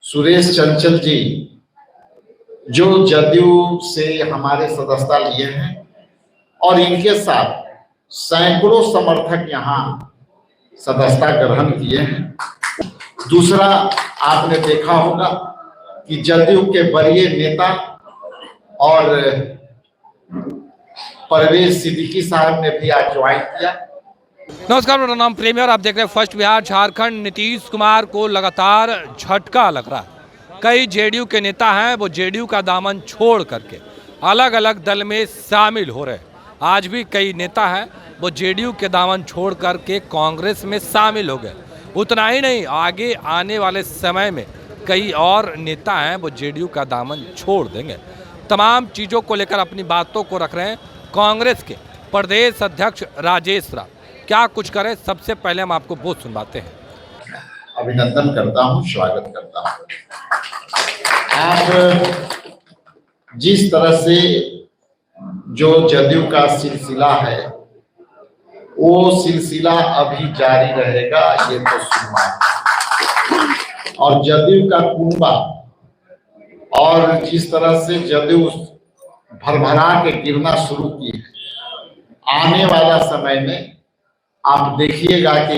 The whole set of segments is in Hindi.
सुरेश चंचल जी जो जदयू से हमारे सदस्यता लिए हैं और इनके साथ सैकड़ों समर्थक यहाँ सदस्यता ग्रहण किए हैं। दूसरा, आपने देखा होगा कि जदयू के वरीय नेता और परवेज सिद्दीकी साहब ने भी आज ज्वाइन किया। नमस्कार, मेरा नाम प्रेमी और आप देख रहे हैं फर्स्ट बिहार झारखंड। नीतीश कुमार को लगातार झटका लग रहा है। कई जेडीयू के नेता हैं वो जेडीयू का दामन छोड़ करके अलग अलग दल में शामिल हो रहे हैं। आज भी कई नेता हैं वो जेडीयू के दामन छोड़ करके कांग्रेस में शामिल हो गए। उतना ही नहीं, आगे आने वाले समय में कई और नेता हैं वो जेडीयू का दामन छोड़ देंगे। तमाम चीज़ों को लेकर अपनी बातों को रख रहे हैं कांग्रेस के प्रदेश अध्यक्ष राजेश राव। क्या कुछ करें, सबसे पहले हम आपको बहुत सुनवाते हैं। अभिनंदन करता हूं, स्वागत करता हूं। आप जिस तरह से जो जदयू का सिलसिला है वो सिलसिला अभी जारी रहेगा, ये तो सुना। और जदयू का कुनबा और जिस तरह से जदयू भरभरा के गिरना शुरू की है, आने वाला समय में आप देखिएगा कि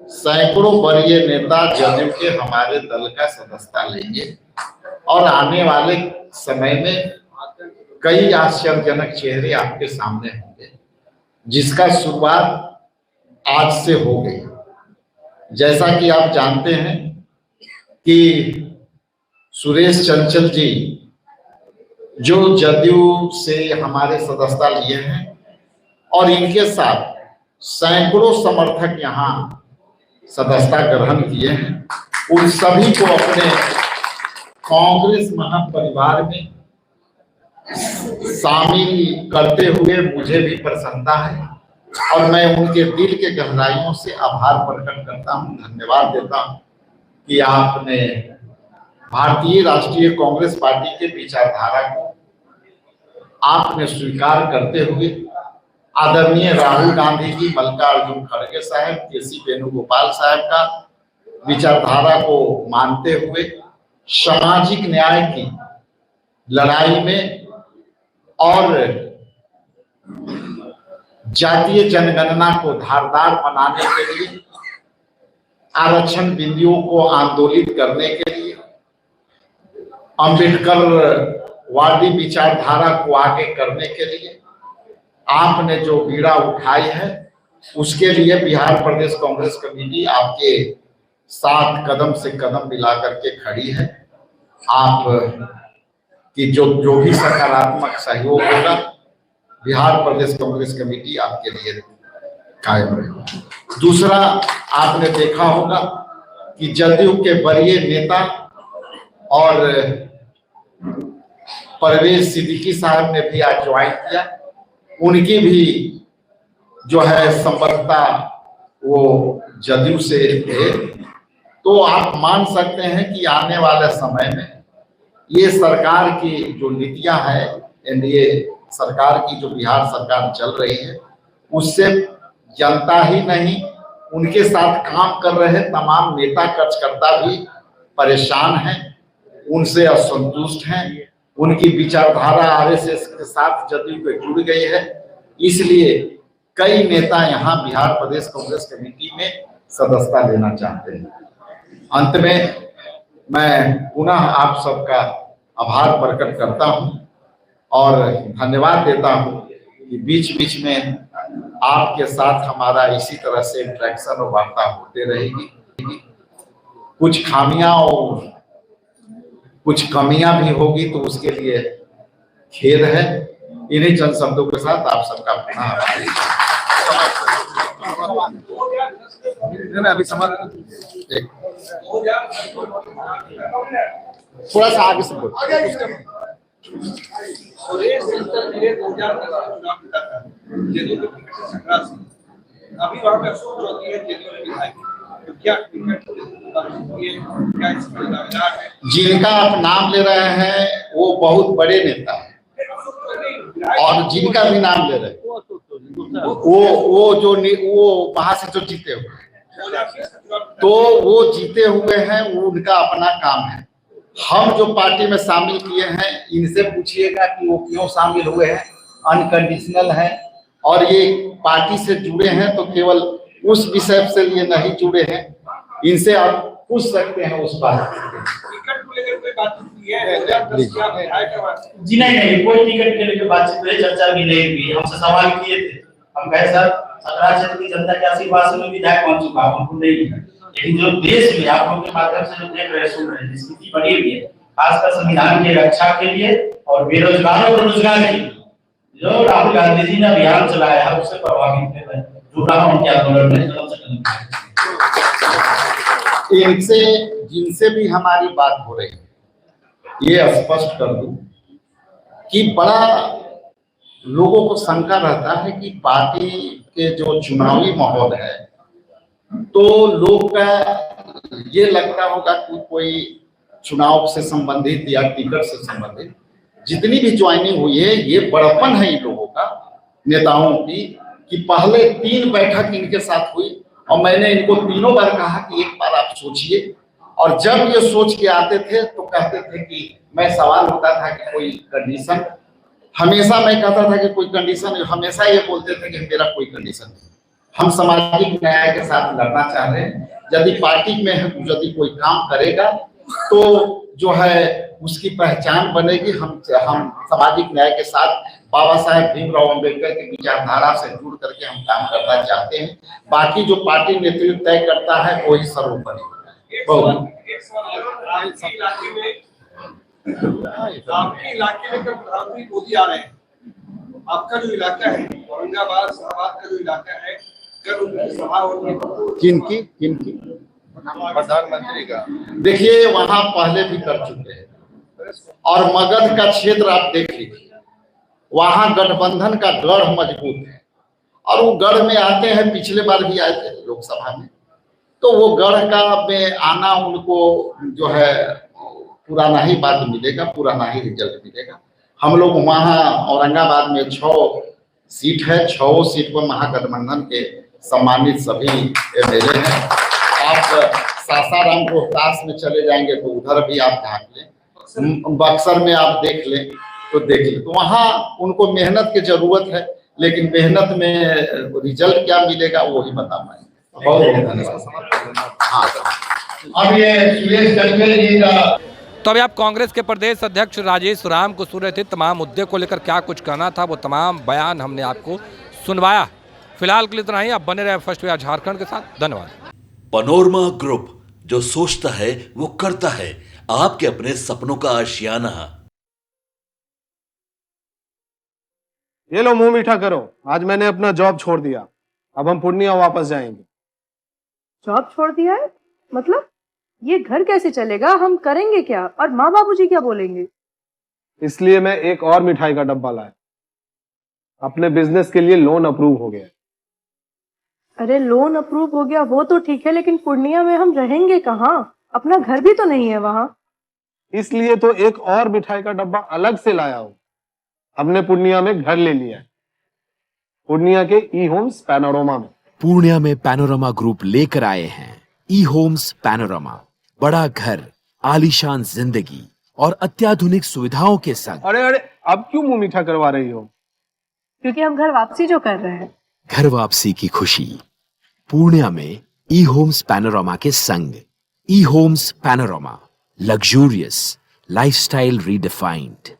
सैकड़ों वरीय नेता जदयू के हमारे दल का सदस्यता लेंगे और आने वाले समय में कई आश्चर्यजनक चेहरे आपके सामने होंगे, जिसका शुरुआत आज से हो गई। जैसा कि आप जानते हैं कि सुरेश चंचल जी जो जदयू से हमारे सदस्यता लिए हैं और इनके साथ सैकड़ों समर्थक यहाँ सदस्यता ग्रहण किए हैं, उन सभी को अपने कांग्रेस महापरिवार में शामिल करते हुए मुझे भी प्रसन्नता है और मैं उनके दिल के गहराइयों से आभार प्रकट करता हूं, धन्यवाद देता हूं कि आपने भारतीय राष्ट्रीय कांग्रेस पार्टी के विचारधारा को आपने स्वीकार करते हुए आदरणीय राहुल गांधी जी, मल्लिकार्जुन खड़गे साहब, केसी वेणुगोपाल साहब का विचारधारा को मानते हुए सामाजिक न्याय की लड़ाई में और जातीय जनगणना को धारदार बनाने के लिए, आरक्षण बिंदुओं को आंदोलित करने के लिए, अंबेडकर वादी विचारधारा को आगे करने के लिए आपने जो बीड़ा उठाई है, उसके लिए बिहार प्रदेश कांग्रेस कमेटी आपके साथ कदम से कदम मिला करके खड़ी है। आप कि जो भी सकारात्मक सहयोग होगा, बिहार प्रदेश कांग्रेस कमेटी आपके लिए कायम रहेगी। दूसरा, आपने देखा होगा कि जदयू के वरीय नेता और परवेज सिद्दीकी साहब ने भी आज ज्वाइन किया। उनकी भी जो है संबद्धता वो जदयू से है, तो आप मान सकते हैं कि आने वाले समय में ये सरकार की जो नीतियां हैं, एनडीए सरकार की जो बिहार सरकार चल रही है, उससे जनता ही नहीं, उनके साथ काम कर रहे तमाम नेता कार्यकर्ता भी परेशान हैं, उनसे असंतुष्ट हैं। उनकी विचारधारा आरएसएस के साथ जदयू पे जुड़ गई है, इसलिए कई नेता यहाँ बिहार प्रदेश कांग्रेस कमेटी में सदस्यता लेना चाहते हैं। अंत में मैं पुनः आप सबका आभार प्रकट करता हूं और धन्यवाद देता हूं कि बीच बीच में आपके साथ हमारा इसी तरह से इंटरेक्शन और वार्ता होते रहेगी। कुछ खामियां और कुछ कमियां भी होगी तो उसके लिए खेद है। इन्हीं चंद शब्दों के साथ आप सबका अभी थोड़ा सा आगे से अभी वहां पे अफसोस होती है तो क्या जिनका आप नाम ले रहे हैं वो बहुत बड़े नेता हैं और जिनका भी नाम ले रहे हैं वो वहां से जो जीते हुए तो वो जीते हुए हैं, वो उनका अपना काम है। हम जो पार्टी में शामिल किए हैं, इनसे पूछिएगा कि वो क्यों शामिल हुए हैं, अनकंडीशनल है, और ये पार्टी से जुड़े हैं तो केवल उस विषय से लिए नहीं जुड़े हैं, इनसे आप पूछ सकते हैं उस बात। टिकट को लेकर कोई बातचीत की है? 2010 क्या विधायक है वहाँ? जी नहीं, कोई टिकट के लेकर बातचीत नहीं, चर्चा भी नहीं हुई। हमसे सवाल किए थे, हम कहे सर सकरा क्षेत्र की जनता के आशीर्वाद से मैं विधायक बन चुका हूँ, हमको नहीं है। लेकिन जो देश में आप लोगों के माध्यम से जो देख रहे सुन रहे हैं, स्थिति बनी हुई है, खासकर संविधान की रक्षा के लिए और बेरोजगारों को रोजगार के लिए जो राहुल गांधी जी ने अभियान चलाया है, उससे प्रभावित है, जुड़ रहा हूँ उनके आंदोलन में। इनसे जिनसे भी हमारी बात हो रही है, ये स्पष्ट कर दूं कि बड़ा लोगों को शंका रहता है कि पार्टी के जो चुनावी माहौल है, तो लोग का ये लगता होगा कि कोई चुनाव से संबंधित या टिकट से संबंधित जितनी भी ज्वाइनिंग हुई है, ये बड़प्पन है इन लोगों का, नेताओं की, कि पहले 3 बैठक इनके साथ हुई और मैंने इनको तीनों बार कहा कि एक बार आप सोचिए, और जब ये सोच के आते थे तो कहते थे कि मैं सवाल होता था कि कोई कंडीशन, हमेशा मैं कहता था कि कोई कंडीशन, हमेशा ये बोलते थे कि मेरा कोई कंडीशन नहीं, हम सामाजिक न्याय के साथ लड़ना चाह रहे हैं, यदि पार्टी में यदि कोई काम करेगा तो जो है उसकी पहचान बनेगी। हम सामाजिक न्याय के साथ बाबा साहेब भीमराव अम्बेडकर की विचारधारा से जुड़ करके हम काम करना चाहते हैं। बाकी जो पार्टी नेतृत्व तय करता है वही सर्वोपरि होता है। आपके इलाके में प्रधानमंत्री मोदी आ रहे हैं, आपका जो इलाका है औरंगाबाद शाहबाद का जो इलाका है, कल उनकी सभा होती है। किनकी प्रधानमंत्री का देखिए, वहां पहले भी कर चुके हैं, और मगध का क्षेत्र आप देख लीजिए, वहां गठबंधन का गढ़ मजबूत है, और वो गढ़ में आते हैं, पिछले बार भी आए थे लोकसभा में, तो वो गढ़ का में आना उनको जो है पुराना ही बात मिलेगा, पुराना ही रिजल्ट मिलेगा। हम लोग वहां औरंगाबाद में 6 सीट है, 6 सीट पर महागठबंधन के सम्मानित सभी एमएलए हैं। आप सासाराम रोहतास में चले जाएंगे तो उधर भी आप झांक लें, बक्सर में आप देख लें तो देख लें, तो वहाँ उनको मेहनत की जरूरत है, लेकिन मेहनत में रिजल्ट क्या मिलेगा वो ही बता पाएंगे। बहुत बहुत धन्यवाद। हाँ, अब ये सुरेश गडकरी जी का। तो अभी आप कांग्रेस के प्रदेश अध्यक्ष राजेश राम को सुन रहे थे। तमाम मुद्दे को लेकर क्या कुछ कहना था, वो तमाम बयान हमने आपको सुनवाया। फिलहाल के लिए इतना ही। आप बने रहे फर्स्ट बिहार झारखंड के साथ। धन्यवाद। पनोरमा ग्रुप, जो सोचता है वो करता है। आपके अपने सपनों का आशियाना। ये लो मुंह मीठा करो, आज मैंने अपना जॉब छोड़ दिया, अब हम पूर्णिया वापस जाएंगे। जॉब छोड़ दिया है? मतलब ये घर कैसे चलेगा, हम करेंगे क्या, और माँ बाबूजी क्या बोलेंगे? इसलिए मैं एक और मिठाई का डब्बा लाया, अपने बिजनेस के लिए लोन अप्रूव हो गया। अरे लोन अप्रूव हो गया वो तो ठीक है, लेकिन पूर्णिया में हम रहेंगे कहाँ? अपना घर भी तो नहीं है वहाँ। इसलिए तो एक और मिठाई का डब्बा अलग से लाया हूँ। हमने पूर्णिया में घर ले लिया है, पूर्णिया के ई होम्स पैनोरमा में। पूर्णिया में पैनोरमा ग्रुप लेकर आए हैं ई होम्स पैनोरमा। बड़ा घर, आलीशान जिंदगी और अत्याधुनिक सुविधाओं के संग। अरे अरे, अब क्यों मुंह मीठा करवा रही हो? क्योंकि हम घर वापसी जो कर रहे हैं। घर वापसी की खुशी पूर्णिया में ई होम्स पैनोरमा के संग। ई homes panorama, luxurious lifestyle redefined.